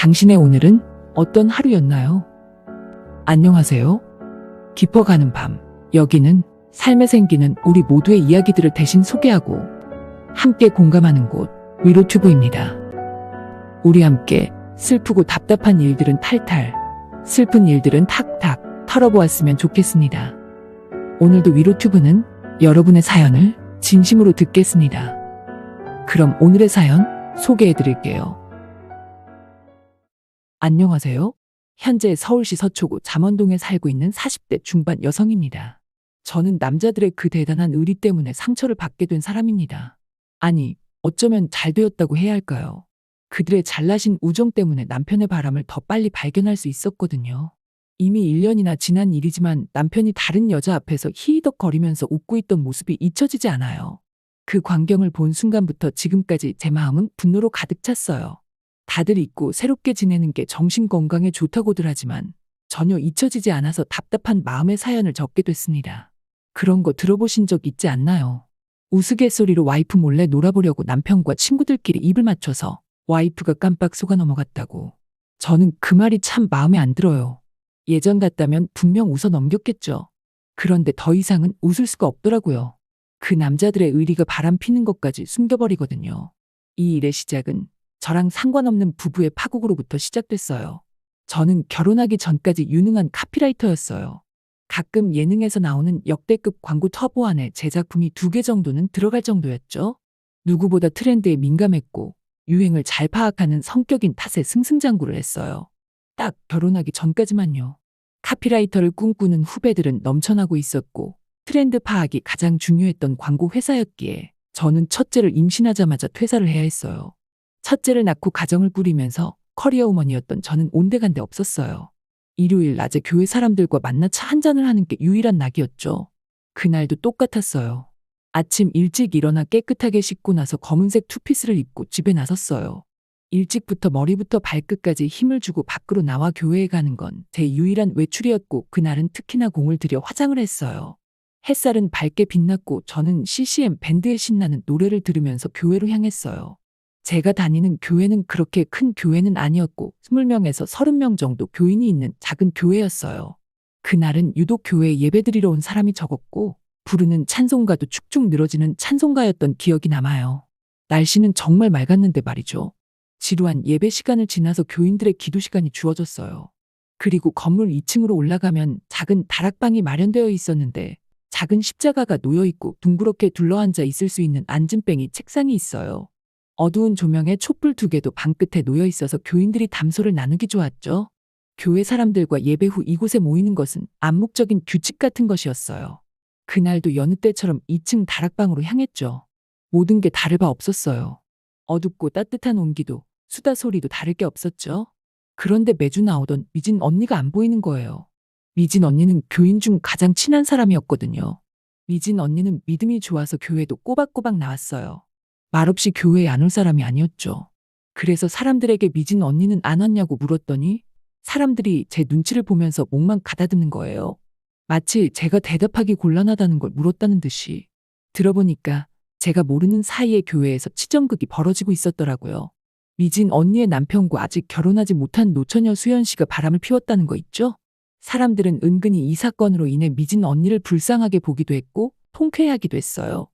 당신의 오늘은 어떤 하루였나요? 안녕하세요. 깊어가는 밤. 여기는 삶에 생기는 우리 모두의 이야기들을 대신 소개하고 함께 공감하는 곳, 위로튜브입니다. 우리 함께 슬프고 답답한 일들은 탈탈, 슬픈 일들은 탁탁 털어보았으면 좋겠습니다. 오늘도 위로튜브는 여러분의 사연을 진심으로 듣겠습니다. 그럼 오늘의 사연 소개해드릴게요. 안녕하세요. 현재 서울시 서초구 잠원동에 살고 있는 40대 중반 여성입니다. 저는 남자들의 그 대단한 의리 때문에 상처를 받게 된 사람입니다. 아니, 어쩌면 잘 되었다고 해야 할까요? 그들의 잘나신 우정 때문에 남편의 바람을 더 빨리 발견할 수 있었거든요. 이미 1년이나 지난 일이지만 남편이 다른 여자 앞에서 히히덕거리면서 웃고 있던 모습이 잊혀지지 않아요. 그 광경을 본 순간부터 지금까지 제 마음은 분노로 가득 찼어요. 다들 잊고 새롭게 지내는 게 정신 건강에 좋다고들 하지만 전혀 잊혀지지 않아서 답답한 마음의 사연을 적게 됐습니다. 그런 거 들어보신 적 있지 않나요? 우스갯소리로 와이프 몰래 놀아보려고 남편과 친구들끼리 입을 맞춰서 와이프가 깜빡 속아 넘어갔다고. 저는 그 말이 참 마음에 안 들어요. 예전 같다면 분명 웃어 넘겼겠죠. 그런데 더 이상은 웃을 수가 없더라고요. 그 남자들의 의리가 바람피는 것까지 숨겨버리거든요. 이 일의 시작은 저랑 상관없는 부부의 파국으로부터 시작됐어요. 저는 결혼하기 전까지 유능한 카피라이터였어요. 가끔 예능에서 나오는 역대급 광고 터보 안에 제 작품이 2개 정도는 들어갈 정도였죠. 누구보다 트렌드에 민감했고 유행을 잘 파악하는 성격인 탓에 승승장구를 했어요. 딱 결혼하기 전까지만요. 카피라이터를 꿈꾸는 후배들은 넘쳐나고 있었고 트렌드 파악이 가장 중요했던 광고 회사였기에 저는 첫째를 임신하자마자 퇴사를 해야 했어요. 첫째를 낳고 가정을 꾸리면서 커리어 우먼이었던 저는 온데간데 없었어요. 일요일 낮에 교회 사람들과 만나 차 한잔을 하는 게 유일한 낙이었죠. 그날도 똑같았어요. 아침 일찍 일어나 깨끗하게 씻고 나서 검은색 투피스를 입고 집에 나섰어요. 일찍부터 머리부터 발끝까지 힘을 주고 밖으로 나와 교회에 가는 건 제 유일한 외출이었고 그날은 특히나 공을 들여 화장을 했어요. 햇살은 밝게 빛났고 저는 CCM 밴드의 신나는 노래를 들으면서 교회로 향했어요. 제가 다니는 교회는 그렇게 큰 교회는 아니었고 20명에서 30명 정도 교인이 있는 작은 교회였어요. 그날은 유독 교회에 예배드리러 온 사람이 적었고 부르는 찬송가도 축축 늘어지는 찬송가였던 기억이 남아요. 날씨는 정말 맑았는데 말이죠. 지루한 예배 시간을 지나서 교인들의 기도 시간이 주어졌어요. 그리고 건물 2층으로 올라가면 작은 다락방이 마련되어 있었는데 작은 십자가가 놓여있고 둥그렇게 둘러앉아 있을 수 있는 앉은뱅이 책상이 있어요. 어두운 조명에 촛불 2개도 방끝에 놓여 있어서 교인들이 담소를 나누기 좋았죠. 교회 사람들과 예배 후 이곳에 모이는 것은 암묵적인 규칙 같은 것이었어요. 그날도 여느 때처럼 2층 다락방으로 향했죠. 모든 게 다를 바 없었어요. 어둡고 따뜻한 온기도 수다 소리도 다를 게 없었죠. 그런데 매주 나오던 미진 언니가 안 보이는 거예요. 미진 언니는 교인 중 가장 친한 사람이었거든요. 미진 언니는 믿음이 좋아서 교회도 꼬박꼬박 나왔어요. 말없이 교회에 안 올 사람이 아니었죠. 그래서 사람들에게 미진 언니는 안 왔냐고 물었더니 사람들이 제 눈치를 보면서 목만 가다듬는 거예요. 마치 제가 대답하기 곤란하다는 걸 물었다는 듯이. 들어보니까 제가 모르는 사이에 교회에서 치정극이 벌어지고 있었더라고요. 미진 언니의 남편과 아직 결혼하지 못한 노처녀 수연 씨가 바람을 피웠다는 거 있죠? 사람들은 은근히 이 사건으로 인해 미진 언니를 불쌍하게 보기도 했고 통쾌해하기도 했어요.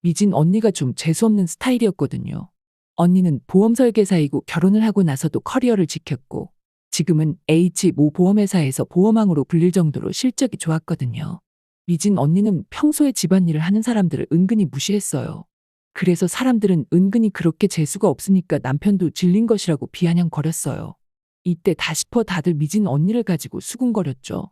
미진 언니가 좀 재수없는 스타일이었거든요. 언니는 보험 설계사이고 결혼을 하고 나서도 커리어를 지켰고 지금은 H모 보험회사에서 보험왕으로 불릴 정도로 실적이 좋았거든요. 미진 언니는 평소에 집안일을 하는 사람들을 은근히 무시했어요. 그래서 사람들은 은근히 그렇게 재수가 없으니까 남편도 질린 것이라고 비아냥거렸어요. 이때 다 싶어 다들 미진 언니를 가지고 수군거렸죠.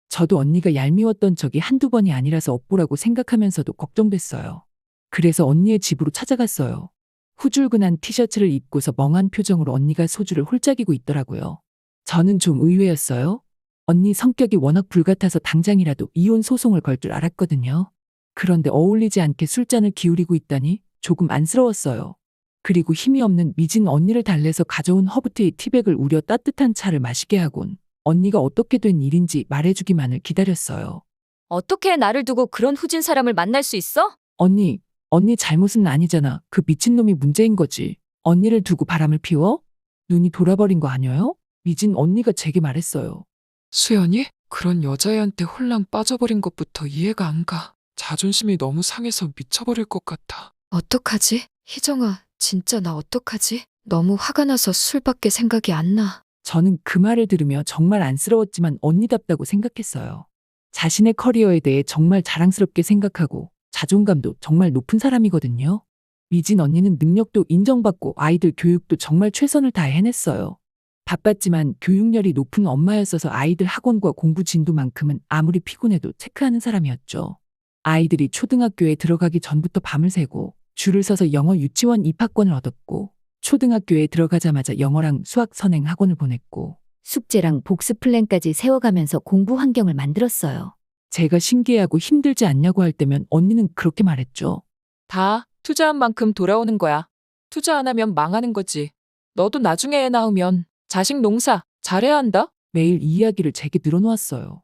저도 언니가 얄미웠던 적이 한두 번이 아니라서 업보라고 생각하면서도 걱정됐어요. 그래서 언니의 집으로 찾아갔어요. 후줄근한 티셔츠를 입고서 멍한 표정으로 언니가 소주를 홀짝이고 있더라고요. 저는 좀 의외였어요. 언니 성격이 워낙 불같아서 당장이라도 이혼 소송을 걸 줄 알았거든요. 그런데 어울리지 않게 술잔을 기울이고 있다니 조금 안쓰러웠어요. 그리고 힘이 없는 미진 언니를 달래서 가져온 허브티 티백을 우려 따뜻한 차를 마시게 하곤 언니가 어떻게 된 일인지 말해주기만을 기다렸어요. 어떻게 나를 두고 그런 후진 사람을 만날 수 있어? 언니 잘못은 아니잖아. 그 미친놈이 문제인 거지. 언니를 두고 바람을 피워? 눈이 돌아버린 거 아니에요? 미진 언니가 제게 말했어요. 수연이? 그런 여자애한테 홀랑 빠져버린 것부터 이해가 안 가. 자존심이 너무 상해서 미쳐버릴 것 같아. 어떡하지? 희정아, 진짜 나 어떡하지? 너무 화가 나서 술밖에 생각이 안 나. 저는 그 말을 들으며 정말 안쓰러웠지만 언니답다고 생각했어요. 자신의 커리어에 대해 정말 자랑스럽게 생각하고 자존감도 정말 높은 사람이거든요. 미진 언니는 능력도 인정받고 아이들 교육도 정말 최선을 다해 해냈어요. 바빴지만 교육열이 높은 엄마였어서 아이들 학원과 공부 진도만큼은 아무리 피곤해도 체크하는 사람이었죠. 아이들이 초등학교에 들어가기 전부터 밤을 새고 줄을 서서 영어 유치원 입학권을 얻었고 초등학교에 들어가자마자 영어랑 수학 선행 학원을 보냈고 숙제랑 복습 플랜까지 세워가면서 공부 환경을 만들었어요. 제가 신기해하고 힘들지 않냐고 할 때면 언니는 그렇게 말했죠. 다 투자한 만큼 돌아오는 거야. 투자 안 하면 망하는 거지. 너도 나중에 애 낳으면 자식 농사 잘해야 한다? 매일 이 이야기를 제게 늘어놓았어요.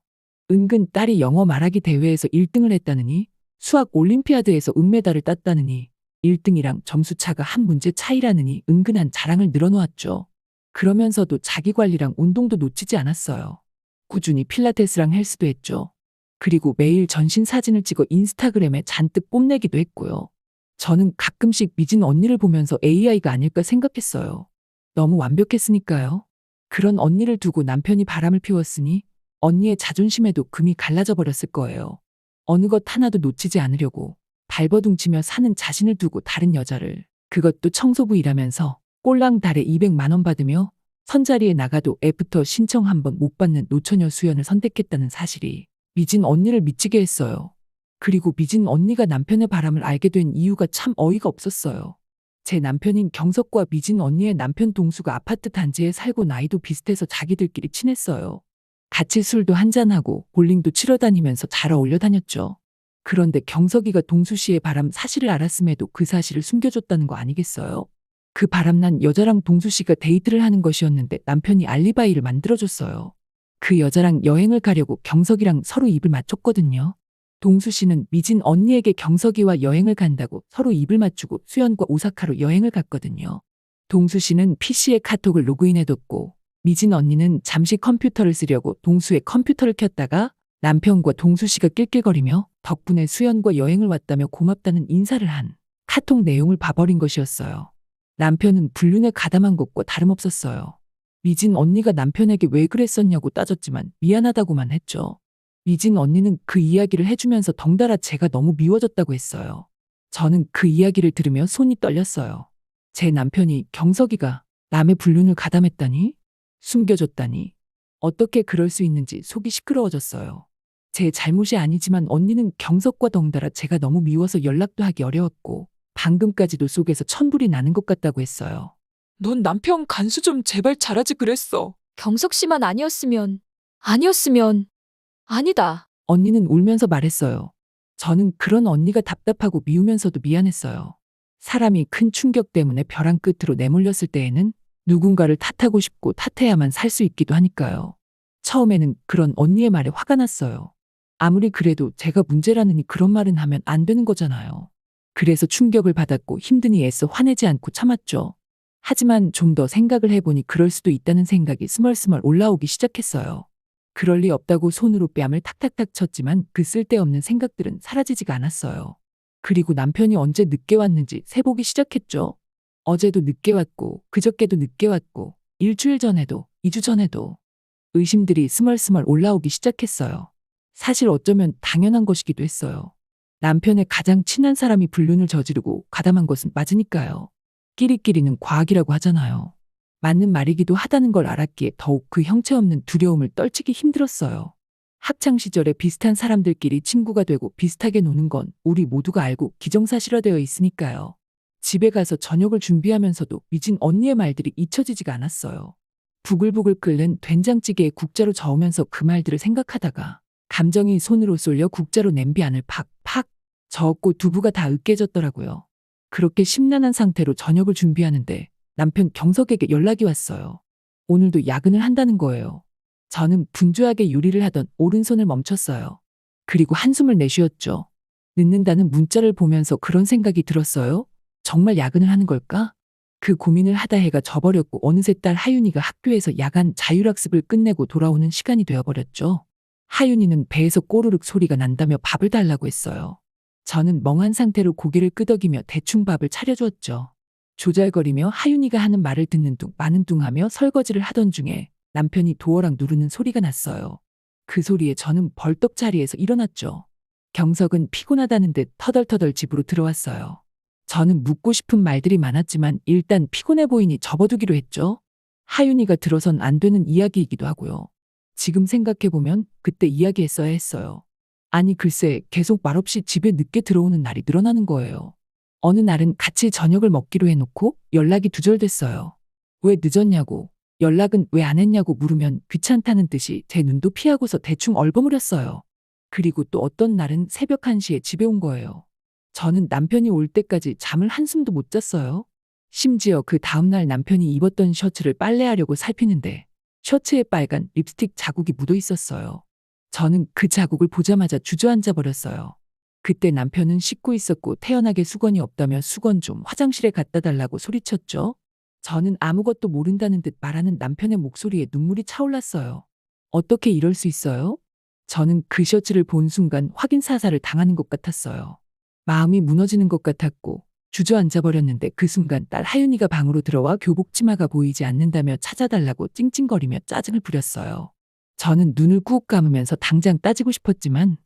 은근 딸이 영어 말하기 대회에서 1등을 했다느니 수학 올림피아드에서 은메달을 땄다느니 1등이랑 점수 차가 한 문제 차이라느니 은근한 자랑을 늘어놓았죠. 그러면서도 자기 관리랑 운동도 놓치지 않았어요. 꾸준히 필라테스랑 헬스도 했죠. 그리고 매일 전신 사진을 찍어 인스타그램에 잔뜩 뽐내기도 했고요. 저는 가끔씩 미진 언니를 보면서 AI가 아닐까 생각했어요. 너무 완벽했으니까요. 그런 언니를 두고 남편이 바람을 피웠으니 언니의 자존심에도 금이 갈라져 버렸을 거예요. 어느 것 하나도 놓치지 않으려고 발버둥치며 사는 자신을 두고 다른 여자를, 그것도 청소부 일하면서 꼴랑 달에 200만 원 받으며 선자리에 나가도 애프터 신청 한 번 못 받는 노처녀 수연을 선택했다는 사실이 미진 언니를 미치게 했어요. 그리고 미진 언니가 남편의 바람을 알게 된 이유가 참 어이가 없었어요. 제 남편인 경석과 미진 언니의 남편 동수가 아파트 단지에 살고 나이도 비슷해서 자기들끼리 친했어요. 같이 술도 한잔하고 볼링도 치러 다니면서 잘 어울려 다녔죠. 그런데 경석이가 동수 씨의 바람 사실을 알았음에도 그 사실을 숨겨줬다는 거 아니겠어요? 그 바람난 여자랑 동수 씨가 데이트를 하는 것이었는데 남편이 알리바이를 만들어줬어요. 그 여자랑 여행을 가려고 경석이랑 서로 입을 맞췄거든요. 동수 씨는 미진 언니에게 경석이와 여행을 간다고 서로 입을 맞추고 수연과 오사카로 여행을 갔거든요. 동수 씨는 PC에 카톡을 로그인해뒀고 미진 언니는 잠시 컴퓨터를 쓰려고 동수의 컴퓨터를 켰다가 남편과 동수 씨가 낄낄거리며 덕분에 수연과 여행을 왔다며 고맙다는 인사를 한 카톡 내용을 봐버린 것이었어요. 남편은 불륜에 가담한 것과 다름없었어요. 미진 언니가 남편에게 왜 그랬었냐고 따졌지만 미안하다고만 했죠. 미진 언니는 그 이야기를 해주면서 덩달아 제가 너무 미워졌다고 했어요. 저는 그 이야기를 들으며 손이 떨렸어요. 제 남편이 경석이가 남의 불륜을 가담했다니? 숨겨줬다니? 어떻게 그럴 수 있는지 속이 시끄러워졌어요. 제 잘못이 아니지만 언니는 경석과 덩달아 제가 너무 미워서 연락도 하기 어려웠고 방금까지도 속에서 천불이 나는 것 같다고 했어요. 넌 남편 간수 좀 제발 잘하지 그랬어. 경석 씨만 아니었으면, 아니다. 언니는 울면서 말했어요. 저는 그런 언니가 답답하고 미우면서도 미안했어요. 사람이 큰 충격 때문에 벼랑 끝으로 내몰렸을 때에는 누군가를 탓하고 싶고 탓해야만 살 수 있기도 하니까요. 처음에는 그런 언니의 말에 화가 났어요. 아무리 그래도 제가 문제라느니 그런 말은 하면 안 되는 거잖아요. 그래서 충격을 받았고 힘드니 애써 화내지 않고 참았죠. 하지만 좀 더 생각을 해보니 그럴 수도 있다는 생각이 스멀스멀 올라오기 시작했어요. 그럴 리 없다고 손으로 뺨을 탁탁탁 쳤지만 그 쓸데없는 생각들은 사라지지가 않았어요. 그리고 남편이 언제 늦게 왔는지 세보기 시작했죠. 어제도 늦게 왔고 그저께도 늦게 왔고 일주일 전에도 2주 전에도 의심들이 스멀스멀 올라오기 시작했어요. 사실 어쩌면 당연한 것이기도 했어요. 남편의 가장 친한 사람이 불륜을 저지르고 가담한 것은 맞으니까요. 끼리끼리는 과학이라고 하잖아요. 맞는 말이기도 하다는 걸 알았기에 더욱 그 형체 없는 두려움을 떨치기 힘들었어요. 학창시절에 비슷한 사람들끼리 친구가 되고 비슷하게 노는 건 우리 모두가 알고 기정사실화되어 있으니까요. 집에 가서 저녁을 준비하면서도 미진 언니의 말들이 잊혀지지가 않았어요. 부글부글 끓는 된장찌개에 국자로 저으면서 그 말들을 생각하다가 감정이 손으로 쏠려 국자로 냄비 안을 팍팍 저었고 두부가 다 으깨졌더라고요. 그렇게 심란한 상태로 저녁을 준비하는데 남편 경석에게 연락이 왔어요. 오늘도 야근을 한다는 거예요. 저는 분주하게 요리를 하던 오른손을 멈췄어요. 그리고 한숨을 내쉬었죠. 늦는다는 문자를 보면서 그런 생각이 들었어요. 정말 야근을 하는 걸까? 그 고민을 하다 해가 져버렸고 어느새 딸 하윤이가 학교에서 야간 자율학습을 끝내고 돌아오는 시간이 되어버렸죠. 하윤이는 배에서 꼬르륵 소리가 난다며 밥을 달라고 했어요. 저는 멍한 상태로 고개를 끄덕이며 대충 밥을 차려주었죠. 조잘거리며 하윤이가 하는 말을 듣는 둥 마는 둥 하며 설거지를 하던 중에 남편이 도어락 누르는 소리가 났어요. 그 소리에 저는 벌떡 자리에서 일어났죠. 경석은 피곤하다는 듯 터덜터덜 집으로 들어왔어요. 저는 묻고 싶은 말들이 많았지만 일단 피곤해 보이니 접어두기로 했죠. 하윤이가 들어선 안 되는 이야기이기도 하고요. 지금 생각해보면 그때 이야기했어야 했어요. 아니 글쎄 계속 말없이 집에 늦게 들어오는 날이 늘어나는 거예요. 어느 날은 같이 저녁을 먹기로 해놓고 연락이 두절됐어요. 왜 늦었냐고, 연락은 왜 안 했냐고 물으면 귀찮다는 듯이 제 눈도 피하고서 대충 얼버무렸어요. 그리고 또 어떤 날은 새벽 1시에 집에 온 거예요. 저는 남편이 올 때까지 잠을 한숨도 못 잤어요. 심지어 그 다음날 남편이 입었던 셔츠를 빨래하려고 살피는데 셔츠에 빨간 립스틱 자국이 묻어 있었어요. 저는 그 자국을 보자마자 주저앉아 버렸어요. 그때 남편은 씻고 있었고 태연하게 수건이 없다며 수건 좀 화장실에 갖다 달라고 소리쳤죠. 저는 아무것도 모른다는 듯 말하는 남편의 목소리에 눈물이 차올랐어요. 어떻게 이럴 수 있어요? 저는 그 셔츠를 본 순간 확인 사살을 당하는 것 같았어요. 마음이 무너지는 것 같았고 주저앉아 버렸는데 그 순간 딸 하윤이가 방으로 들어와 교복 치마가 보이지 않는다며 찾아달라고 찡찡거리며 짜증을 부렸어요. 저는 눈을 꾹 감으면서 당장 따지고 싶었지만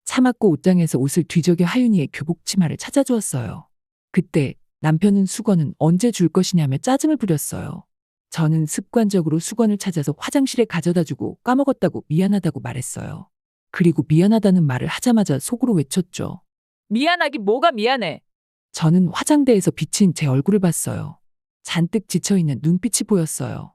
참았고 옷장에서 옷을 뒤적여 하윤이의 교복 치마를 찾아주었어요. 그때 남편은 수건은 언제 줄 것이냐며 짜증을 부렸어요. 저는 습관적으로 수건을 찾아서 화장실에 가져다 주고 까먹었다고 미안하다고 말했어요. 그리고 미안하다는 말을 하자마자 속으로 외쳤죠. 미안하기 뭐가 미안해. 저는 화장대에서 비친 제 얼굴을 봤어요. 잔뜩 지쳐있는 눈빛이 보였어요.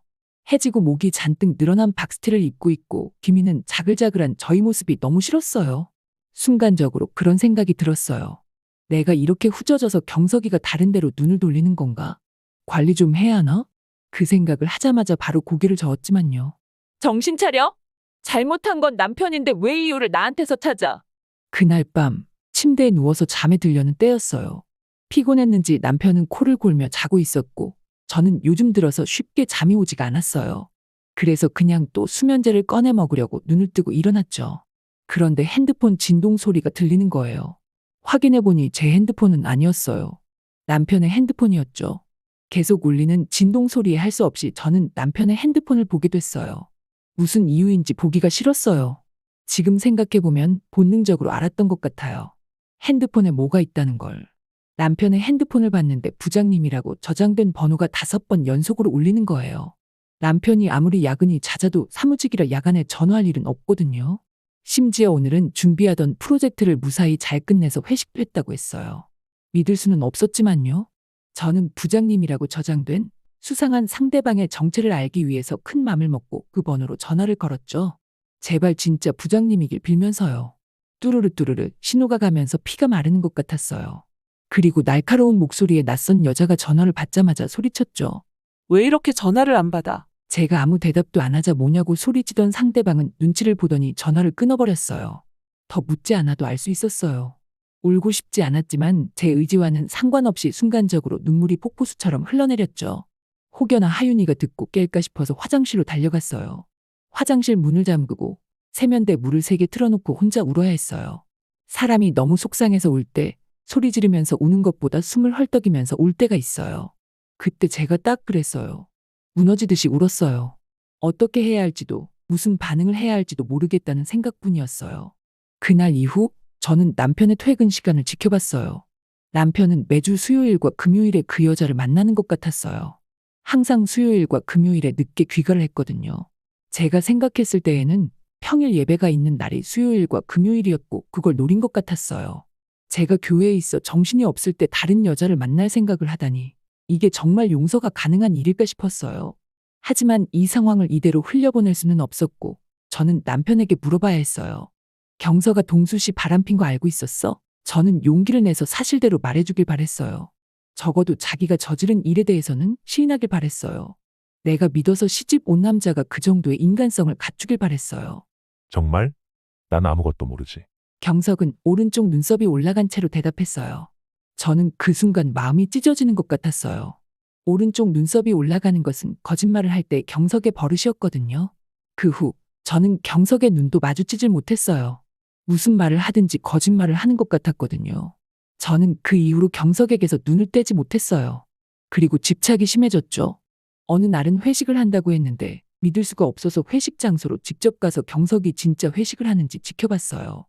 해지고 목이 잔뜩 늘어난 박스티를 입고 있고 기미는 자글자글한 저희 모습이 너무 싫었어요. 순간적으로 그런 생각이 들었어요. 내가 이렇게 후져져서 경석이가 다른 데로 눈을 돌리는 건가? 관리 좀 해야 하나? 그 생각을 하자마자 바로 고개를 저었지만요. 정신 차려? 잘못한 건 남편인데 왜 이유를 나한테서 찾아? 그날 밤 침대에 누워서 잠에 들려는 때였어요. 피곤했는지 남편은 코를 골며 자고 있었고 저는 요즘 들어서 쉽게 잠이 오지가 않았어요. 그래서 그냥 또 수면제를 꺼내 먹으려고 눈을 뜨고 일어났죠. 그런데 핸드폰 진동 소리가 들리는 거예요. 확인해보니 제 핸드폰은 아니었어요. 남편의 핸드폰이었죠. 계속 울리는 진동 소리에 할 수 없이 저는 남편의 핸드폰을 보게 됐어요. 무슨 이유인지 보기가 싫었어요. 지금 생각해보면 본능적으로 알았던 것 같아요. 핸드폰에 뭐가 있다는 걸. 남편의 핸드폰을 봤는데 부장님이라고 저장된 번호가 5번 연속으로 울리는 거예요. 남편이 아무리 야근이 잦아도 사무직이라 야간에 전화할 일은 없거든요. 심지어 오늘은 준비하던 프로젝트를 무사히 잘 끝내서 회식도 했다고 했어요. 믿을 수는 없었지만요. 저는 부장님이라고 저장된 수상한 상대방의 정체를 알기 위해서 큰 맘을 먹고 그 번호로 전화를 걸었죠. 제발 진짜 부장님이길 빌면서요. 뚜루르 뚜루르 신호가 가면서 피가 마르는 것 같았어요. 그리고 날카로운 목소리에 낯선 여자가 전화를 받자마자 소리쳤죠. 왜 이렇게 전화를 안 받아? 제가 아무 대답도 안 하자 뭐냐고 소리치던 상대방은 눈치를 보더니 전화를 끊어버렸어요. 더 묻지 않아도 알 수 있었어요. 울고 싶지 않았지만 제 의지와는 상관없이 순간적으로 눈물이 폭포수처럼 흘러내렸죠. 혹여나 하윤이가 듣고 깰까 싶어서 화장실로 달려갔어요. 화장실 문을 잠그고 세면대 물을 3개 틀어놓고 혼자 울어야 했어요. 사람이 너무 속상해서 울 때 소리 지르면서 우는 것보다 숨을 헐떡이면서 울 때가 있어요. 그때 제가 딱 그랬어요. 무너지듯이 울었어요. 어떻게 해야 할지도 무슨 반응을 해야 할지도 모르겠다는 생각뿐이었어요. 그날 이후 저는 남편의 퇴근 시간을 지켜봤어요. 남편은 매주 수요일과 금요일에 그 여자를 만나는 것 같았어요. 항상 수요일과 금요일에 늦게 귀가를 했거든요. 제가 생각했을 때에는 평일 예배가 있는 날이 수요일과 금요일이었고 그걸 노린 것 같았어요. 제가 교회에 있어 정신이 없을 때 다른 여자를 만날 생각을 하다니 이게 정말 용서가 가능한 일일까 싶었어요. 하지만 이 상황을 이대로 흘려보낼 수는 없었고 저는 남편에게 물어봐야 했어요. 경서가 동수 씨 바람핀 거 알고 있었어? 저는 용기를 내서 사실대로 말해주길 바랬어요. 적어도 자기가 저지른 일에 대해서는 시인하길 바랬어요. 내가 믿어서 시집 온 남자가 그 정도의 인간성을 갖추길 바랬어요. 정말? 난 아무것도 모르지. 경석은 오른쪽 눈썹이 올라간 채로 대답했어요. 저는 그 순간 마음이 찢어지는 것 같았어요. 오른쪽 눈썹이 올라가는 것은 거짓말을 할 때 경석의 버릇이었거든요. 그 후 저는 경석의 눈도 마주치질 못했어요. 무슨 말을 하든지 거짓말을 하는 것 같았거든요. 저는 그 이후로 경석에게서 눈을 떼지 못했어요. 그리고 집착이 심해졌죠. 어느 날은 회식을 한다고 했는데 믿을 수가 없어서 회식 장소로 직접 가서 경석이 진짜 회식을 하는지 지켜봤어요.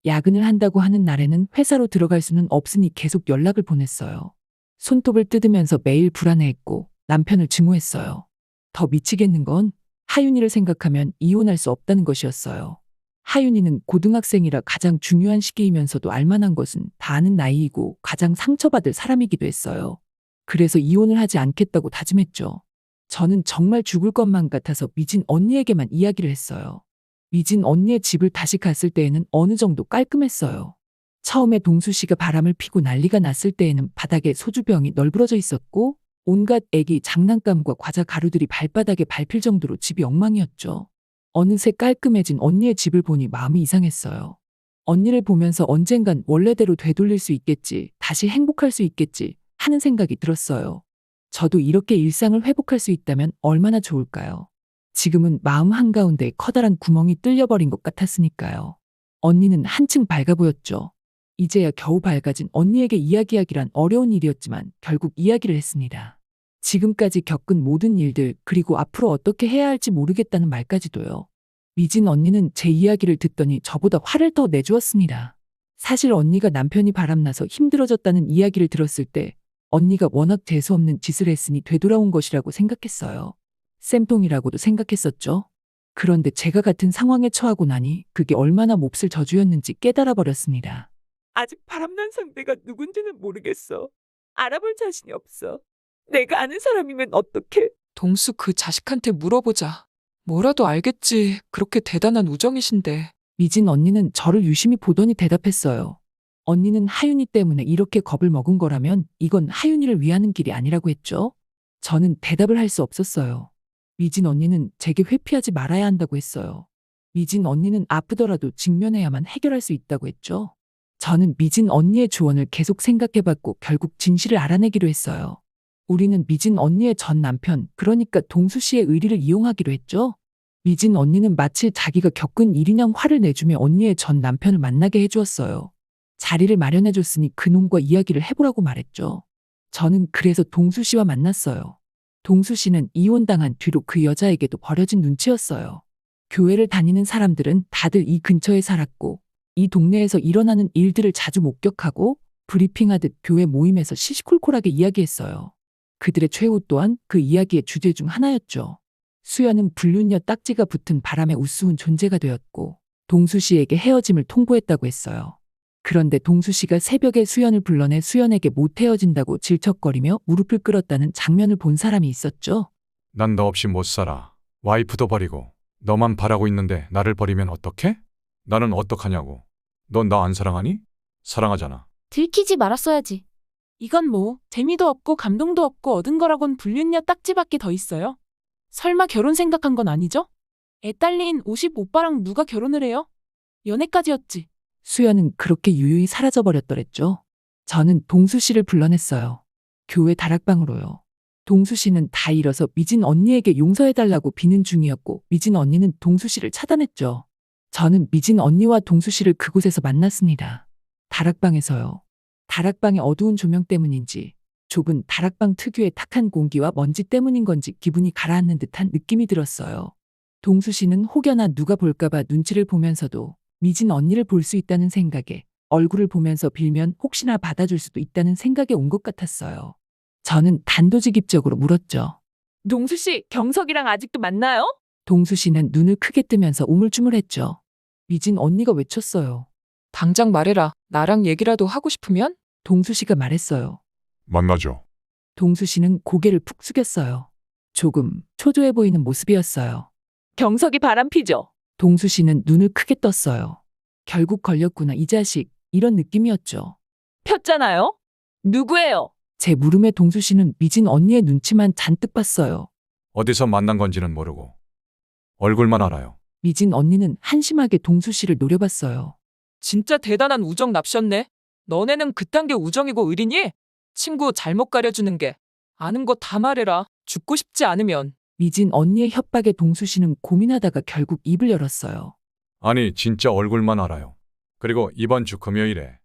야근을 한다고 하는 날에는 회사로 들어갈 수는 없으니 계속 연락을 보냈어요. 손톱을 뜯으면서 매일 불안해했고 남편을 증오했어요. 더 미치겠는 건 하윤이를 생각하면 이혼할 수 없다는 것이었어요. 하윤이는 고등학생이라 가장 중요한 시기이면서도 알만한 것은 다 아는 나이이고 가장 상처받을 사람이기도 했어요. 그래서 이혼을 하지 않겠다고 다짐했죠. 저는 정말 죽을 것만 같아서 미진 언니에게만 이야기를 했어요. 미진 언니의 집을 다시 갔을 때에는 어느 정도 깔끔했어요. 처음에 동수 씨가 바람을 피고 난리가 났을 때에는 바닥에 소주병이 널브러져 있었고 온갖 애기 장난감과 과자 가루들이 발바닥에 밟힐 정도로 집이 엉망이었죠. 어느새 깔끔해진 언니의 집을 보니 마음이 이상했어요. 언니를 보면서 언젠간 원래대로 되돌릴 수 있겠지, 다시 행복할 수 있겠지 하는 생각이 들었어요. 저도 이렇게 일상을 회복할 수 있다면 얼마나 좋을까요? 지금은 마음 한가운데 커다란 구멍이 뚫려버린 것 같았으니까요. 언니는 한층 밝아 보였죠. 이제야 겨우 밝아진 언니에게 이야기하기란 어려운 일이었지만 결국 이야기를 했습니다. 지금까지 겪은 모든 일들 그리고 앞으로 어떻게 해야 할지 모르겠다는 말까지도요. 미진 언니는 제 이야기를 듣더니 저보다 화를 더 내주었습니다. 사실 언니가 남편이 바람나서 힘들어졌다는 이야기를 들었을 때 언니가 워낙 재수없는 짓을 했으니 되돌아온 것이라고 생각했어요. 쌤통이라고도 생각했었죠. 그런데 제가 같은 상황에 처하고 나니 그게 얼마나 몹쓸 저주였는지 깨달아 버렸습니다. 아직 바람난 상대가 누군지는 모르겠어. 알아볼 자신이 없어. 내가 아는 사람이면 어떡해? 동수 그 자식한테 물어보자. 뭐라도 알겠지. 그렇게 대단한 우정이신데. 미진 언니는 저를 유심히 보더니 대답했어요. 언니는 하윤이 때문에 이렇게 겁을 먹은 거라면 이건 하윤이를 위하는 길이 아니라고 했죠. 저는 대답을 할 수 없었어요. 미진 언니는 제게 회피하지 말아야 한다고 했어요. 미진 언니는 아프더라도 직면해야만 해결할 수 있다고 했죠. 저는 미진 언니의 조언을 계속 생각해봤고 결국 진실을 알아내기로 했어요. 우리는 미진 언니의 전 남편, 그러니까 동수 씨의 의리를 이용하기로 했죠. 미진 언니는 마치 자기가 겪은 일이냥 화를 내주며 언니의 전 남편을 만나게 해주었어요. 자리를 마련해줬으니 그놈과 이야기를 해보라고 말했죠. 저는 그래서 동수 씨와 만났어요. 동수 씨는 이혼당한 뒤로 그 여자에게도 버려진 눈치였어요. 교회를 다니는 사람들은 다들 이 근처에 살았고 이 동네에서 일어나는 일들을 자주 목격하고 브리핑하듯 교회 모임에서 시시콜콜하게 이야기했어요. 그들의 최후 또한 그 이야기의 주제 중 하나였죠. 수연은 불륜녀 딱지가 붙은 바람에 우스운 존재가 되었고 동수 씨에게 헤어짐을 통보했다고 했어요. 그런데 동수 씨가 새벽에 수연을 불러내 수연에게 못 헤어진다고 질척거리며 무릎을 꿇었다는 장면을 본 사람이 있었죠. 난 너 없이 못 살아. 와이프도 버리고 너만 바라고 있는데 나를 버리면 어떡해? 나는 어떡하냐고. 넌 나 안 사랑하니? 사랑하잖아. 들키지 말았어야지. 이건 뭐 재미도 없고 감동도 없고 얻은 거라곤 불륜녀 딱지밖에 더 있어요. 설마 결혼 생각한 건 아니죠? 애 딸린 50 오빠랑 누가 결혼을 해요? 연애까지였지. 수연은 그렇게 유유히 사라져버렸더랬죠. 저는 동수 씨를 불러냈어요. 교회 다락방으로요. 동수 씨는 다 잃어서 미진 언니에게 용서해달라고 비는 중이었고 미진 언니는 동수 씨를 차단했죠. 저는 미진 언니와 동수 씨를 그곳에서 만났습니다. 다락방에서요. 다락방의 어두운 조명 때문인지 좁은 다락방 특유의 탁한 공기와 먼지 때문인 건지 기분이 가라앉는 듯한 느낌이 들었어요. 동수 씨는 혹여나 누가 볼까봐 눈치를 보면서도 미진 언니를 볼 수 있다는 생각에 얼굴을 보면서 빌면 혹시나 받아줄 수도 있다는 생각에 온 것 같았어요. 저는 단도직입적으로 물었죠. 동수 씨, 경석이랑 아직도 만나요? 동수 씨는 눈을 크게 뜨면서 우물쭈물했죠. 미진 언니가 외쳤어요. 당장 말해라. 나랑 얘기라도 하고 싶으면? 동수 씨가 말했어요. 만나죠. 동수 씨는 고개를 푹 숙였어요. 조금 초조해 보이는 모습이었어요. 경석이 바람피죠? 동수 씨는 눈을 크게 떴어요. 결국 걸렸구나 이 자식, 이런 느낌이었죠. 폈잖아요? 누구예요? 제 물음에 동수 씨는 미진 언니의 눈치만 잔뜩 봤어요. 어디서 만난 건지는 모르고 얼굴만 알아요. 미진 언니는 한심하게 동수 씨를 노려봤어요. 진짜 대단한 우정 납셨네. 너네는 그딴 게 우정이고 의리니? 친구 잘못 가려주는 게 아는 거 다 말해라. 죽고 싶지 않으면. 미진 언니의 협박에 동수 씨는 고민하다가 결국 입을 열었어요. 아니, 진짜 얼굴만 알아요. 그리고 이번 주 금요일에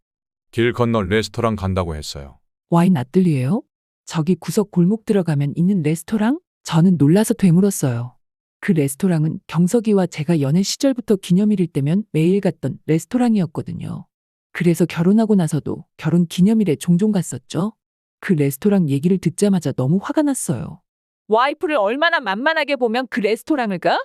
길 건너 레스토랑 간다고 했어요. 와인 아뜰리에요? 저기 구석 골목 들어가면 있는 레스토랑? 저는 놀라서 되물었어요. 그 레스토랑은 경석이와 제가 연애 시절부터 기념일일 때면 매일 갔던 레스토랑이었거든요. 그래서 결혼하고 나서도 결혼 기념일에 종종 갔었죠. 그 레스토랑 얘기를 듣자마자 너무 화가 났어요. 와이프를 얼마나 만만하게 보면 그 레스토랑을 가?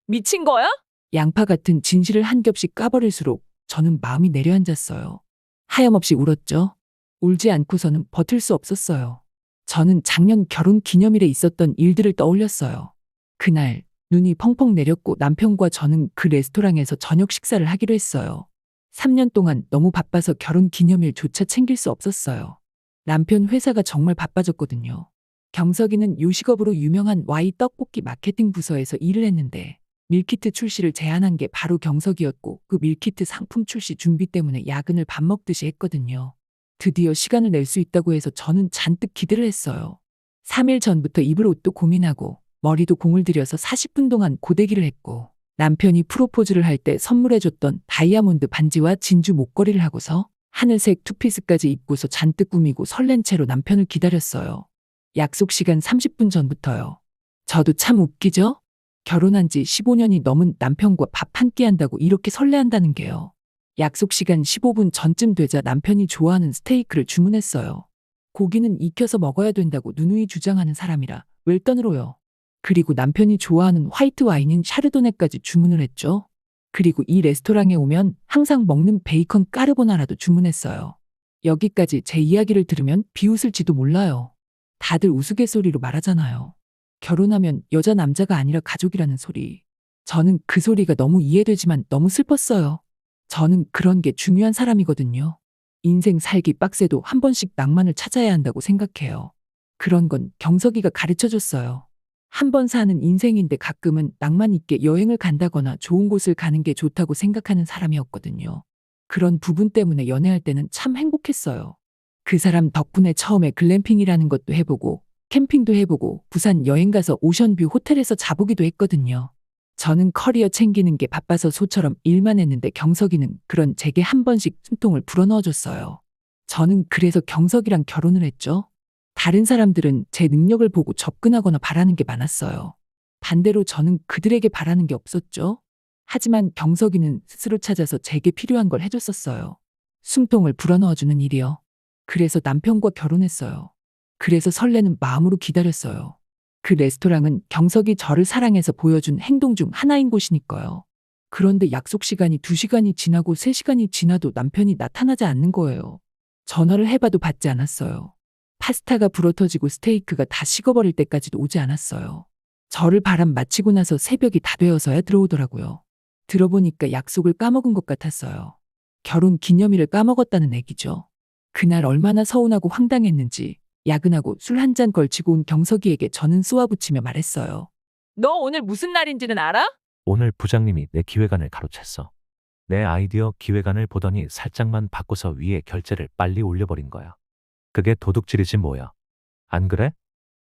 미친 거야? 양파 같은 진실을 한 겹씩 까버릴수록 저는 마음이 내려앉았어요. 하염없이 울었죠. 울지 않고서는 버틸 수 없었어요. 저는 작년 결혼 기념일에 있었던 일들을 떠올렸어요. 그날 눈이 펑펑 내렸고 남편과 저는 그 레스토랑에서 저녁 식사를 하기로 했어요. 3년 동안 너무 바빠서 결혼 기념일조차 챙길 수 없었어요. 남편 회사가 정말 바빠졌거든요. 경석이는 요식업으로 유명한 Y 떡볶이 마케팅 부서에서 일을 했는데 밀키트 출시를 제안한 게 바로 경석이었고 그 밀키트 상품 출시 준비 때문에 야근을 밥 먹듯이 했거든요. 드디어 시간을 낼 수 있다고 해서 저는 잔뜩 기대를 했어요. 3일 전부터 입을 옷도 고민하고 머리도 공을 들여서 40분 동안 고데기를 했고 남편이 프로포즈를 할 때 선물해줬던 다이아몬드 반지와 진주 목걸이를 하고서 하늘색 투피스까지 입고서 잔뜩 꾸미고 설렌 채로 남편을 기다렸어요. 약속 시간 30분 전부터요. 저도 참 웃기죠? 결혼한 지 15년이 넘은 남편과 밥 한 끼 한다고 이렇게 설레한다는 게요. 약속 시간 15분 전쯤 되자 남편이 좋아하는 스테이크를 주문했어요. 고기는 익혀서 먹어야 된다고 누누이 주장하는 사람이라 웰던으로요. 그리고 남편이 좋아하는 화이트 와인인 샤르도네까지 주문을 했죠. 그리고 이 레스토랑에 오면 항상 먹는 베이컨 까르보나라도 주문했어요. 여기까지 제 이야기를 들으면 비웃을지도 몰라요. 다들 우스갯소리로 말하잖아요. 결혼하면 여자 남자가 아니라 가족이라는 소리. 저는 그 소리가 너무 이해되지만 너무 슬펐어요. 저는 그런 게 중요한 사람이거든요. 인생 살기 빡세도 한 번씩 낭만을 찾아야 한다고 생각해요. 그런 건 경석이가 가르쳐줬어요. 한 번 사는 인생인데 가끔은 낭만 있게 여행을 간다거나 좋은 곳을 가는 게 좋다고 생각하는 사람이었거든요. 그런 부분 때문에 연애할 때는 참 행복했어요. 그 사람 덕분에 처음에 글램핑이라는 것도 해보고 캠핑도 해보고 부산 여행 가서 오션뷰 호텔에서 자보기도 했거든요. 저는 커리어 챙기는 게 바빠서 소처럼 일만 했는데 경석이는 그런 제게 한 번씩 숨통을 불어넣어줬어요. 저는 그래서 경석이랑 결혼을 했죠. 다른 사람들은 제 능력을 보고 접근하거나 바라는 게 많았어요. 반대로 저는 그들에게 바라는 게 없었죠. 하지만 경석이는 스스로 찾아서 제게 필요한 걸 해줬었어요. 숨통을 불어넣어주는 일이요. 그래서 남편과 결혼했어요. 그래서 설레는 마음으로 기다렸어요. 그 레스토랑은 경석이 저를 사랑해서 보여준 행동 중 하나인 곳이니까요. 그런데 약속 시간이 2시간이 지나고 3시간이 지나도 남편이 나타나지 않는 거예요. 전화를 해봐도 받지 않았어요. 파스타가 불어터지고 스테이크가 다 식어버릴 때까지도 오지 않았어요. 저를 바람 마치고 나서 새벽이 다 되어서야 들어오더라고요. 들어보니까 약속을 까먹은 것 같았어요. 결혼 기념일을 까먹었다는 얘기죠. 그날 얼마나 서운하고 황당했는지 야근하고 술 한 잔 걸치고 온 경석이에게 저는 쏘아붙이며 말했어요. 너 오늘 무슨 날인지는 알아? 오늘 부장님이 내 기획안을 가로챘어. 내 아이디어 기획안을 보더니 살짝만 바꿔서 위에 결제를 빨리 올려버린 거야. 그게 도둑질이지 뭐야. 안 그래?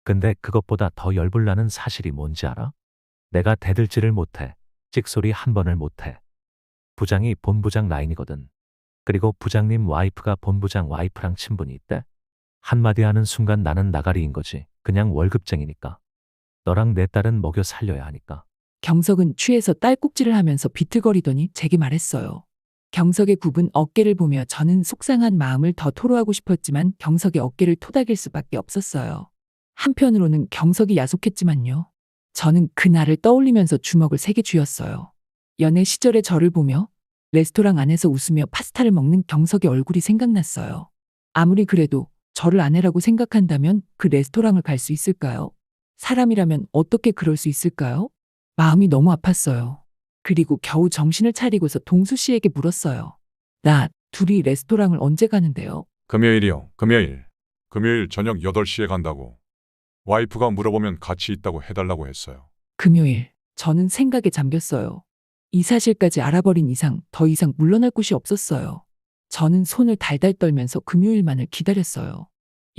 근데 그것보다 더 열불나는 사실이 뭔지 알아? 내가 대들지를 못해. 찍소리 한 번을 못해. 부장이 본부장 라인이거든. 그리고 부장님 와이프가 본부장 와이프랑 친분이 있대. 한마디 하는 순간 나는 나가리인 거지. 그냥 월급쟁이니까. 너랑 내 딸은 먹여 살려야 하니까. 경석은 취해서 딸꾹질을 하면서 비틀거리더니 제게 말했어요. 경석의 굽은 어깨를 보며 저는 속상한 마음을 더 토로하고 싶었지만 경석의 어깨를 토닥일 수밖에 없었어요. 한편으로는 경석이 야속했지만요. 저는 그날을 떠올리면서 주먹을 세게 쥐었어요. 연애 시절의 저를 보며 레스토랑 안에서 웃으며 파스타를 먹는 경석의 얼굴이 생각났어요. 아무리 그래도 저를 아내라고 생각한다면 그 레스토랑을 갈 수 있을까요? 사람이라면 어떻게 그럴 수 있을까요? 마음이 너무 아팠어요. 그리고 겨우 정신을 차리고서 동수 씨에게 물었어요. 나 둘이 레스토랑을 언제 가는데요? 금요일이요. 금요일 저녁 8시에 간다고. 와이프가 물어보면 같이 있다고 해달라고 했어요. 금요일. 저는 생각에 잠겼어요. 이 사실까지 알아버린 이상 더 이상 물러날 곳이 없었어요. 저는 손을 달달 떨면서 금요일만을 기다렸어요.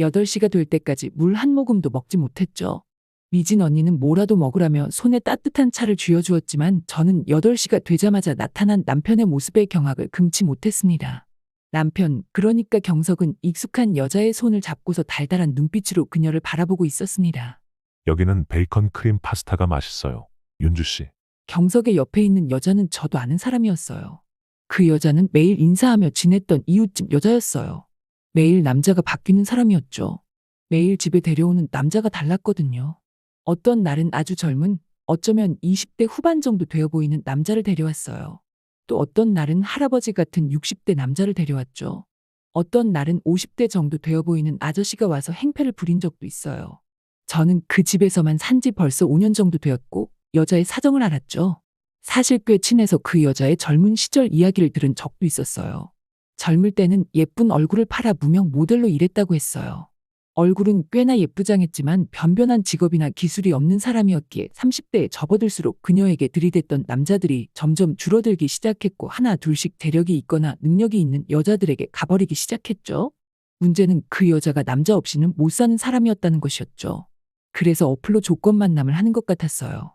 8시가 될 때까지 물 한 모금도 먹지 못했죠. 미진 언니는 뭐라도 먹으라며 손에 따뜻한 차를 쥐어주었지만 저는 8시가 되자마자 나타난 남편의 모습에 경악을 금치 못했습니다. 남편, 그러니까 경석은 익숙한 여자의 손을 잡고서 달달한 눈빛으로 그녀를 바라보고 있었습니다. 여기는 베이컨 크림 파스타가 맛있어요. 윤주 씨. 경석의 옆에 있는 여자는 저도 아는 사람이었어요. 그 여자는 매일 인사하며 지냈던 이웃집 여자였어요. 매일 남자가 바뀌는 사람이었죠. 매일 집에 데려오는 남자가 달랐거든요. 어떤 날은 아주 젊은, 어쩌면 20대 후반 정도 되어 보이는 남자를 데려왔어요. 또 어떤 날은 할아버지 같은 60대 남자를 데려왔죠. 어떤 날은 50대 정도 되어 보이는 아저씨가 와서 행패를 부린 적도 있어요. 저는 그 집에서만 산 지 벌써 5년 정도 되었고 여자의 사정을 알았죠. 사실 꽤 친해서 그 여자의 젊은 시절 이야기를 들은 적도 있었어요. 젊을 때는 예쁜 얼굴을 팔아 무명 모델로 일했다고 했어요. 얼굴은 꽤나 예쁘장했지만 변변한 직업이나 기술이 없는 사람이었기에 30대에 접어들수록 그녀에게 들이댔던 남자들이 점점 줄어들기 시작했고 하나 둘씩 재력이 있거나 능력이 있는 여자들에게 가버리기 시작했죠. 문제는 그 여자가 남자 없이는 못 사는 사람이었다는 것이었죠. 그래서 어플로 조건 만남을 하는 것 같았어요.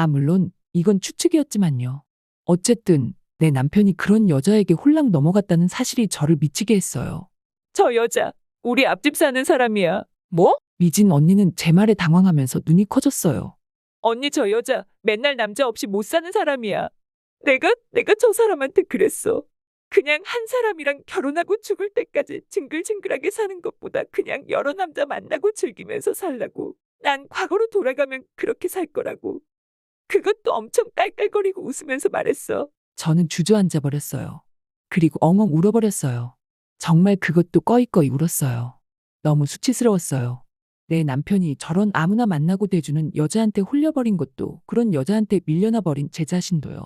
물론 이건 추측이었지만요. 어쨌든 내 남편이 그런 여자에게 홀랑 넘어갔다는 사실이 저를 미치게 했어요. 저 여자, 우리 앞집 사는 사람이야. 뭐? 미진 언니는 제 말에 당황하면서 눈이 커졌어요. 언니 저 여자 맨날 남자 없이 못 사는 사람이야. 내가 저 사람한테 그랬어. 그냥 한 사람이랑 결혼하고 죽을 때까지 징글징글하게 사는 것보다 그냥 여러 남자 만나고 즐기면서 살라고. 난 과거로 돌아가면 그렇게 살 거라고. 그것도 엄청 깔깔거리고 웃으면서 말했어. 저는 주저앉아 버렸어요. 그리고 엉엉 울어버렸어요. 정말 그것도 꺼이꺼이 울었어요. 너무 수치스러웠어요. 내 남편이 저런 아무나 만나고 대주는 여자한테 홀려버린 것도, 그런 여자한테 밀려나 버린 제 자신도요.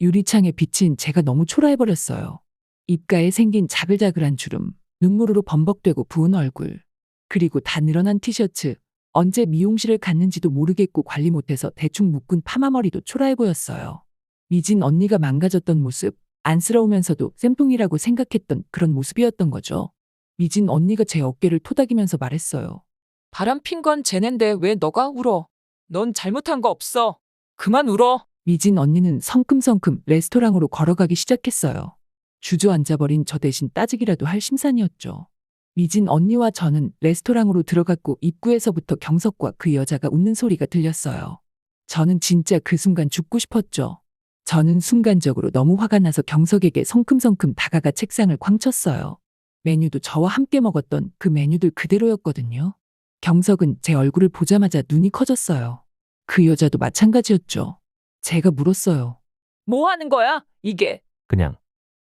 유리창에 비친 제가 너무 초라해버렸어요. 입가에 생긴 자글자글한 주름, 눈물으로 범벅되고 부은 얼굴, 그리고 다 늘어난 티셔츠, 언제 미용실을 갔는지도 모르겠고 관리 못해서 대충 묶은 파마머리도 초라해 보였어요. 미진 언니가 망가졌던 모습, 안쓰러우면서도 쌤통이라고 생각했던 그런 모습이었던 거죠. 미진 언니가 제 어깨를 토닥이면서 말했어요. 바람 핀 건 쟤넨데 왜 너가 울어? 넌 잘못한 거 없어. 그만 울어. 미진 언니는 성큼성큼 레스토랑으로 걸어가기 시작했어요. 주저앉아버린 저 대신 따지기라도 할 심산이었죠. 미진 언니와 저는 레스토랑으로 들어갔고 입구에서부터 경석과 그 여자가 웃는 소리가 들렸어요. 저는 진짜 그 순간 죽고 싶었죠. 저는 순간적으로 너무 화가 나서 경석에게 성큼성큼 다가가 책상을 쾅 쳤어요. 메뉴도 저와 함께 먹었던 그 메뉴들 그대로였거든요. 경석은 제 얼굴을 보자마자 눈이 커졌어요. 그 여자도 마찬가지였죠. 제가 물었어요. 뭐 하는 거야? 이게. 그냥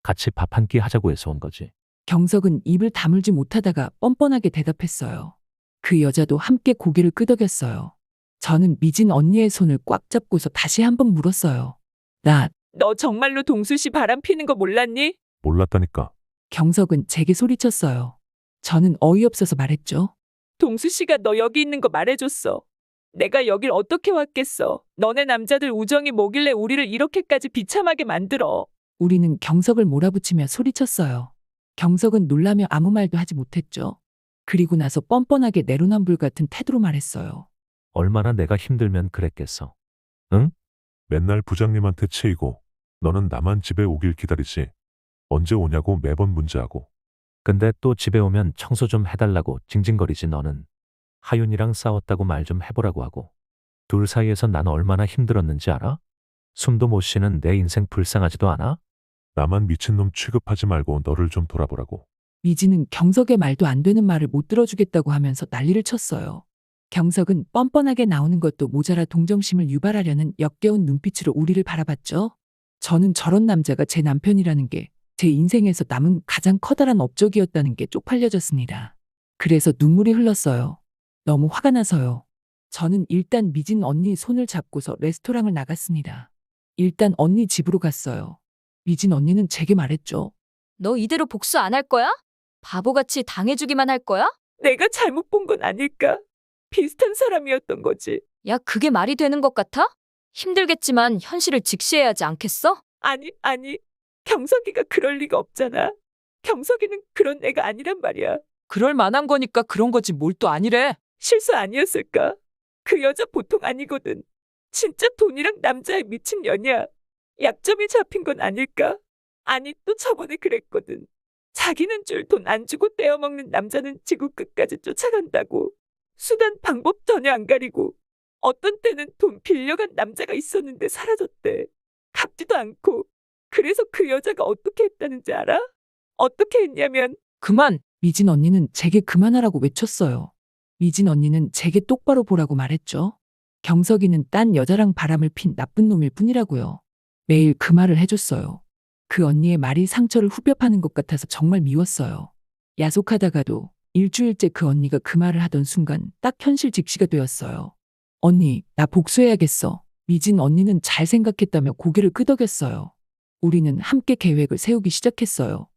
같이 밥 한 끼 하자고 해서 온 거지. 경석은 입을 다물지 못하다가 뻔뻔하게 대답했어요. 그 여자도 함께 고개를 끄덕였어요. 저는 미진 언니의 손을 꽉 잡고서 다시 한번 물었어요. 너 정말로 동수 씨 바람 피는 거 몰랐니? 몰랐다니까. 경석은 제게 소리쳤어요. 저는 어이없어서 말했죠. 동수 씨가 너 여기 있는 거 말해줬어. 내가 여길 어떻게 왔겠어. 너네 남자들 우정이 뭐길래 우리를 이렇게까지 비참하게 만들어. 우리는 경석을 몰아붙이며 소리쳤어요. 경석은 놀라며 아무 말도 하지 못했죠. 그리고 나서 뻔뻔하게 내로남불 같은 태도로 말했어요. 얼마나 내가 힘들면 그랬겠어. 응? 맨날 부장님한테 치이고 너는 나만 집에 오길 기다리지. 언제 오냐고 매번 문제하고. 근데 또 집에 오면 청소 좀 해달라고 징징거리지 너는. 하윤이랑 싸웠다고 말 좀 해보라고 하고. 둘 사이에서 난 얼마나 힘들었는지 알아? 숨도 못 쉬는 내 인생 불쌍하지도 않아? 나만 미친놈 취급하지 말고 너를 좀 돌아보라고. 미지는 경석의 말도 안 되는 말을 못 들어주겠다고 하면서 난리를 쳤어요. 경석은 뻔뻔하게 나오는 것도 모자라 동정심을 유발하려는 역겨운 눈빛으로 우리를 바라봤죠. 저는 저런 남자가 제 남편이라는 게 제 인생에서 남은 가장 커다란 업적이었다는 게 쪽팔려졌습니다. 그래서 눈물이 흘렀어요. 너무 화가 나서요. 저는 일단 미진 언니 손을 잡고서 레스토랑을 나갔습니다. 일단 언니 집으로 갔어요. 미진 언니는 제게 말했죠. 너 이대로 복수 안 할 거야? 바보같이 당해주기만 할 거야? 내가 잘못 본 건 아닐까? 비슷한 사람이었던 거지. 야, 그게 말이 되는 것 같아? 힘들겠지만 현실을 직시해야지 않겠어? 아니. 경석이가 그럴 리가 없잖아. 경석이는 그런 애가 아니란 말이야. 그럴 만한 거니까 그런 거지 뭘 또 아니래. 실수 아니었을까? 그 여자 보통 아니거든. 진짜 돈이랑 남자에 미친 년이야. 약점이 잡힌 건 아닐까? 아니 또 저번에 그랬거든. 자기는 줄 돈 안 주고 떼어먹는 남자는 지구 끝까지 쫓아간다고. 수단 방법 전혀 안 가리고. 어떤 때는 돈 빌려간 남자가 있었는데 사라졌대. 갚지도 않고. 그래서 그 여자가 어떻게 했다는지 알아? 어떻게 했냐면 그만. 미진 언니는 제게 그만하라고 외쳤어요. 미진 언니는 제게 똑바로 보라고 말했죠. 경석이는 딴 여자랑 바람을 핀 나쁜 놈일 뿐이라고요. 매일 그 말을 해줬어요. 그 언니의 말이 상처를 후벼 파는 것 같아서 정말 미웠어요. 야속하다가도 일주일째 그 언니가 그 말을 하던 순간 딱 현실 직시가 되었어요. 언니, 나 복수해야겠어. 미진 언니는 잘 생각했다며 고개를 끄덕였어요. 우리는 함께 계획을 세우기 시작했어요.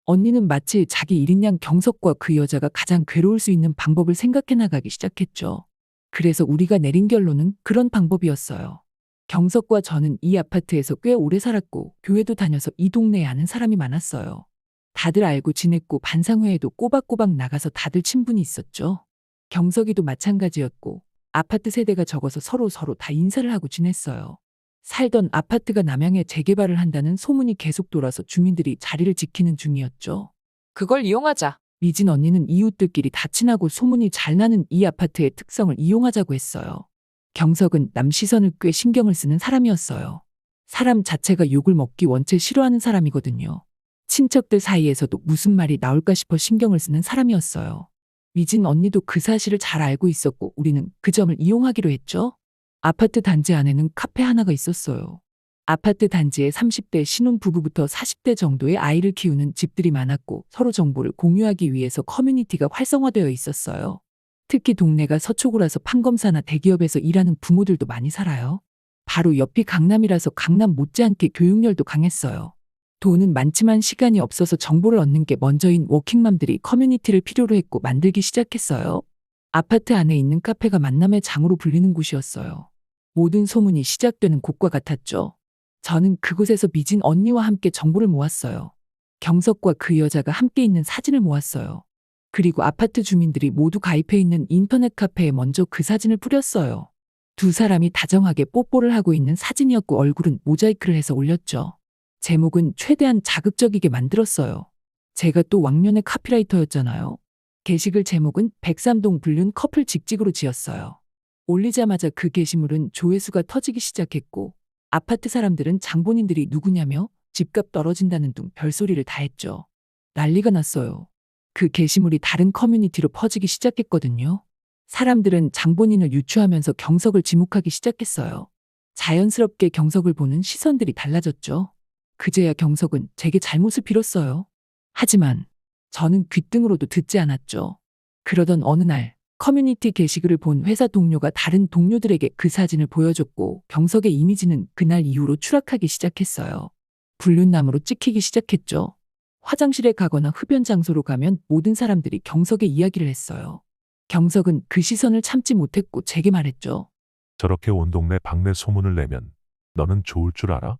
언니는 마치 자기 일인 양 경석과 그 여자가 가장 괴로울 수 있는 방법을 생각해 나가기 시작했죠. 그래서 우리가 내린 결론은 그런 방법이었어요. 경석과 저는 이 아파트에서 꽤 오래 살았고 교회도 다녀서 이 동네에 아는 사람이 많았어요. 다들 알고 지냈고 반상회에도 꼬박꼬박 나가서 다들 친분이 있었죠. 경석이도 마찬가지였고 아파트 세대가 적어서 서로 다 인사를 하고 지냈어요. 살던 아파트가 남양에 재개발을 한다는 소문이 계속 돌아서 주민들이 자리를 지키는 중이었죠. 그걸 이용하자. 미진 언니는 이웃들끼리 다 친하고 소문이 잘 나는 이 아파트의 특성을 이용하자고 했어요. 경석은 남 시선을 꽤 신경을 쓰는 사람이었어요. 사람 자체가 욕을 먹기 원체 싫어하는 사람이거든요. 친척들 사이에서도 무슨 말이 나올까 싶어 신경을 쓰는 사람이었어요. 미진 언니도 그 사실을 잘 알고 있었고 우리는 그 점을 이용하기로 했죠. 아파트 단지 안에는 카페 하나가 있었어요. 아파트 단지에 30대 신혼부부부터 40대 정도의 아이를 키우는 집들이 많았고 서로 정보를 공유하기 위해서 커뮤니티가 활성화되어 있었어요. 특히 동네가 서초구라서 판검사나 대기업에서 일하는 부모들도 많이 살아요. 바로 옆이 강남이라서 강남 못지않게 교육열도 강했어요. 돈은 많지만 시간이 없어서 정보를 얻는 게 먼저인 워킹맘들이 커뮤니티를 필요로 했고 만들기 시작했어요. 아파트 안에 있는 카페가 만남의 장으로 불리는 곳이었어요. 모든 소문이 시작되는 곳과 같았죠. 저는 그곳에서 미진 언니와 함께 정보를 모았어요. 경석과 그 여자가 함께 있는 사진을 모았어요. 그리고 아파트 주민들이 모두 가입해 있는 인터넷 카페에 먼저 그 사진을 뿌렸어요. 두 사람이 다정하게 뽀뽀를 하고 있는 사진이었고 얼굴은 모자이크를 해서 올렸죠. 제목은 최대한 자극적이게 만들었어요. 제가 또 왕년의 카피라이터였잖아요. 게시글 제목은 백삼동 불륜 커플 직직으로 지었어요. 올리자마자 그 게시물은 조회수가 터지기 시작했고 아파트 사람들은 장본인들이 누구냐며 집값 떨어진다는 둥 별소리를 다 했죠. 난리가 났어요. 그 게시물이 다른 커뮤니티로 퍼지기 시작했거든요. 사람들은 장본인을 유추하면서 경석을 지목하기 시작했어요. 자연스럽게 경석을 보는 시선들이 달라졌죠. 그제야 경석은 제게 잘못을 빌었어요. 하지만 저는 귓등으로도 듣지 않았죠. 그러던 어느 날 커뮤니티 게시글을 본 회사 동료가 다른 동료들에게 그 사진을 보여줬고 경석의 이미지는 그날 이후로 추락하기 시작했어요. 불륜남으로 찍히기 시작했죠. 화장실에 가거나 흡연 장소로 가면 모든 사람들이 경석의 이야기를 했어요. 경석은 그 시선을 참지 못했고 제게 말했죠. 저렇게 온 동네 방네 소문을 내면 너는 좋을 줄 알아?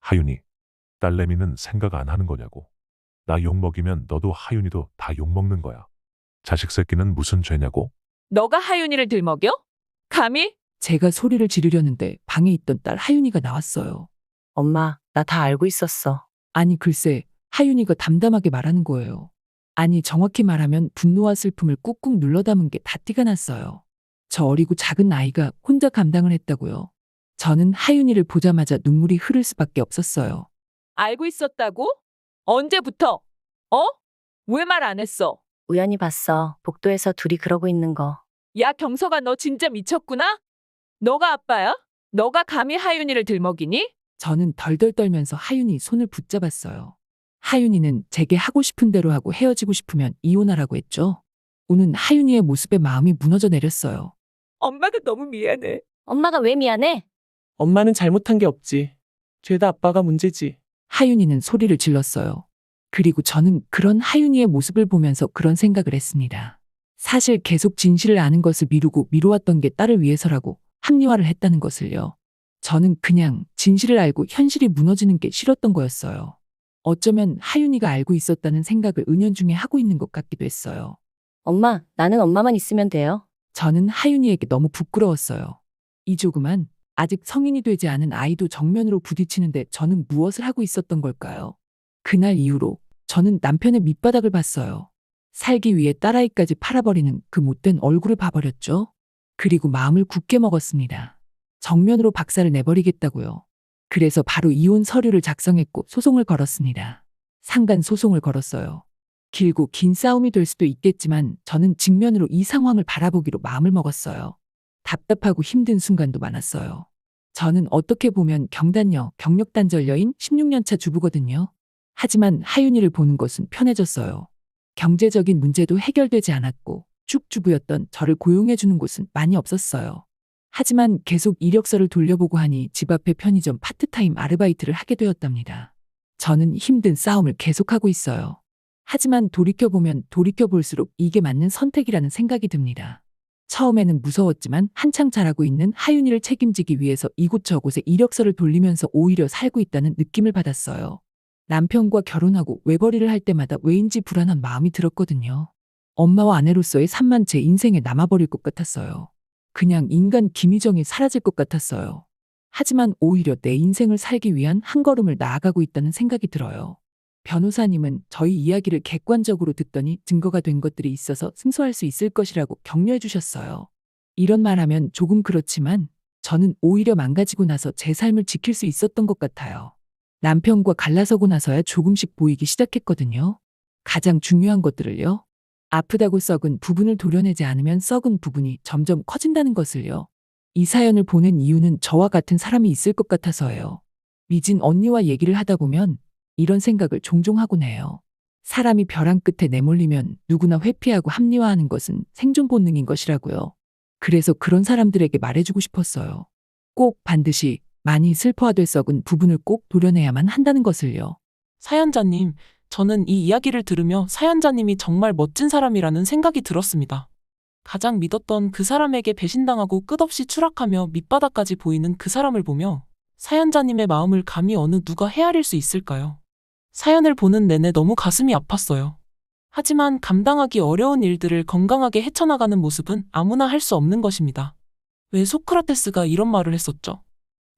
하윤이, 딸내미는 생각 안 하는 거냐고. 나 욕먹이면 너도 하윤이도 다 욕먹는 거야. 자식 새끼는 무슨 죄냐고? 너가 하윤이를 들먹여? 감히? 제가 소리를 지르려는데 방에 있던 딸 하윤이가 나왔어요. 엄마, 나 다 알고 있었어. 아니 글쎄 하윤이가 담담하게 말하는 거예요. 아니 정확히 말하면 분노와 슬픔을 꾹꾹 눌러 담은 게 다 티가 났어요. 저 어리고 작은 아이가 혼자 감당을 했다고요. 저는 하윤이를 보자마자 눈물이 흐를 수밖에 없었어요. 알고 있었다고? 언제부터? 왜 말 안 했어? 우연히 봤어. 복도에서 둘이 그러고 있는 거. 야 경석아 너 진짜 미쳤구나? 너가 아빠야? 너가 감히 하윤이를 들먹이니? 저는 덜덜 떨면서 하윤이 손을 붙잡았어요. 하윤이는 제게 하고 싶은 대로 하고 헤어지고 싶으면 이혼하라고 했죠. 우는 하윤이의 모습에 마음이 무너져 내렸어요. 엄마가 너무 미안해. 엄마가 왜 미안해? 엄마는 잘못한 게 없지. 죄다 아빠가 문제지. 하윤이는 소리를 질렀어요. 그리고 저는 그런 하윤이의 모습을 보면서 그런 생각을 했습니다. 사실 계속 진실을 아는 것을 미루고 미뤄왔던 게 딸을 위해서라고 합리화를 했다는 것을요. 저는 그냥 진실을 알고 현실이 무너지는 게 싫었던 거였어요. 어쩌면 하윤이가 알고 있었다는 생각을 은연중에 하고 있는 것 같기도 했어요. 엄마, 나는 엄마만 있으면 돼요. 저는 하윤이에게 너무 부끄러웠어요. 이 조그만 아직 성인이 되지 않은 아이도 정면으로 부딪히는데 저는 무엇을 하고 있었던 걸까요? 그날 이후로 저는 남편의 밑바닥을 봤어요. 살기 위해 딸아이까지 팔아버리는 그 못된 얼굴을 봐버렸죠. 그리고 마음을 굳게 먹었습니다. 정면으로 박살을 내버리겠다고요. 그래서 바로 이혼 서류를 작성했고 소송을 걸었습니다. 상간 소송을 걸었어요. 길고 긴 싸움이 될 수도 있겠지만 저는 직면으로 이 상황을 바라보기로 마음을 먹었어요. 답답하고 힘든 순간도 많았어요. 저는 어떻게 보면 경단녀, 경력단절 여인 16년차 주부거든요. 하지만 하윤이를 보는 것은 편해졌어요. 경제적인 문제도 해결되지 않았고 쭉 주부였던 저를 고용해주는 곳은 많이 없었어요. 하지만 계속 이력서를 돌려보고 하니 집 앞에 편의점 파트타임 아르바이트를 하게 되었답니다. 저는 힘든 싸움을 계속하고 있어요. 하지만 돌이켜보면 돌이켜볼수록 이게 맞는 선택이라는 생각이 듭니다. 처음에는 무서웠지만 한창 잘하고 있는 하윤이를 책임지기 위해서 이곳저곳에 이력서를 돌리면서 오히려 살고 있다는 느낌을 받았어요. 남편과 결혼하고 외벌이를 할 때마다 왜인지 불안한 마음이 들었거든요. 엄마와 아내로서의 삶만 제 인생에 남아버릴 것 같았어요. 그냥 인간 김희정이 사라질 것 같았어요. 하지만 오히려 내 인생을 살기 위한 한 걸음을 나아가고 있다는 생각이 들어요. 변호사님은 저희 이야기를 객관적으로 듣더니 증거가 된 것들이 있어서 승소할 수 있을 것이라고 격려해 주셨어요. 이런 말하면 조금 그렇지만 저는 오히려 망가지고 나서 제 삶을 지킬 수 있었던 것 같아요. 남편과 갈라서고 나서야 조금씩 보이기 시작했거든요. 가장 중요한 것들을요. 아프다고 썩은 부분을 도려내지 않으면 썩은 부분이 점점 커진다는 것을요. 이 사연을 보낸 이유는 저와 같은 사람이 있을 것 같아서예요. 미진 언니와 얘기를 하다 보면 이런 생각을 종종 하곤 해요. 사람이 벼랑 끝에 내몰리면 누구나 회피하고 합리화하는 것은 생존 본능인 것이라고요. 그래서 그런 사람들에게 말해주고 싶었어요. 꼭 반드시 많이 슬퍼하되 썩은 부분을 꼭 도려내야만 한다는 것을요. 사연자님, 저는 이 이야기를 들으며 사연자님이 정말 멋진 사람이라는 생각이 들었습니다. 가장 믿었던 그 사람에게 배신당하고 끝없이 추락하며 밑바닥까지 보이는 그 사람을 보며 사연자님의 마음을 감히 어느 누가 헤아릴 수 있을까요? 사연을 보는 내내 너무 가슴이 아팠어요. 하지만 감당하기 어려운 일들을 건강하게 헤쳐나가는 모습은 아무나 할 수 없는 것입니다. 왜 소크라테스가 이런 말을 했었죠?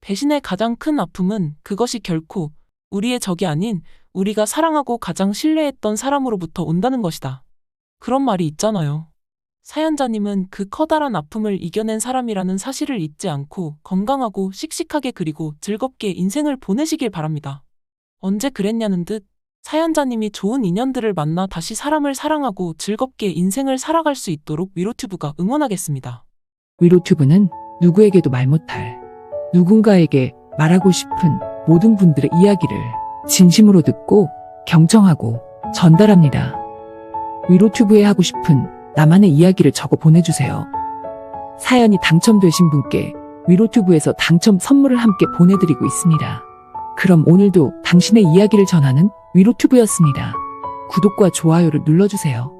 배신의 가장 큰 아픔은 그것이 결코 우리의 적이 아닌 우리가 사랑하고 가장 신뢰했던 사람으로부터 온다는 것이다. 그런 말이 있잖아요. 사연자님은 그 커다란 아픔을 이겨낸 사람이라는 사실을 잊지 않고 건강하고 씩씩하게 그리고 즐겁게 인생을 보내시길 바랍니다. 언제 그랬냐는 듯 사연자님이 좋은 인연들을 만나 다시 사람을 사랑하고 즐겁게 인생을 살아갈 수 있도록 위로튜브가 응원하겠습니다. 위로튜브는 누구에게도 말 못할, 누군가에게 말하고 싶은 모든 분들의 이야기를 진심으로 듣고 경청하고 전달합니다. 위로튜브에 하고 싶은 나만의 이야기를 적어 보내주세요. 사연이 당첨되신 분께 위로튜브에서 당첨 선물을 함께 보내드리고 있습니다. 그럼 오늘도 당신의 이야기를 전하는 위로튜브였습니다. 구독과 좋아요를 눌러주세요.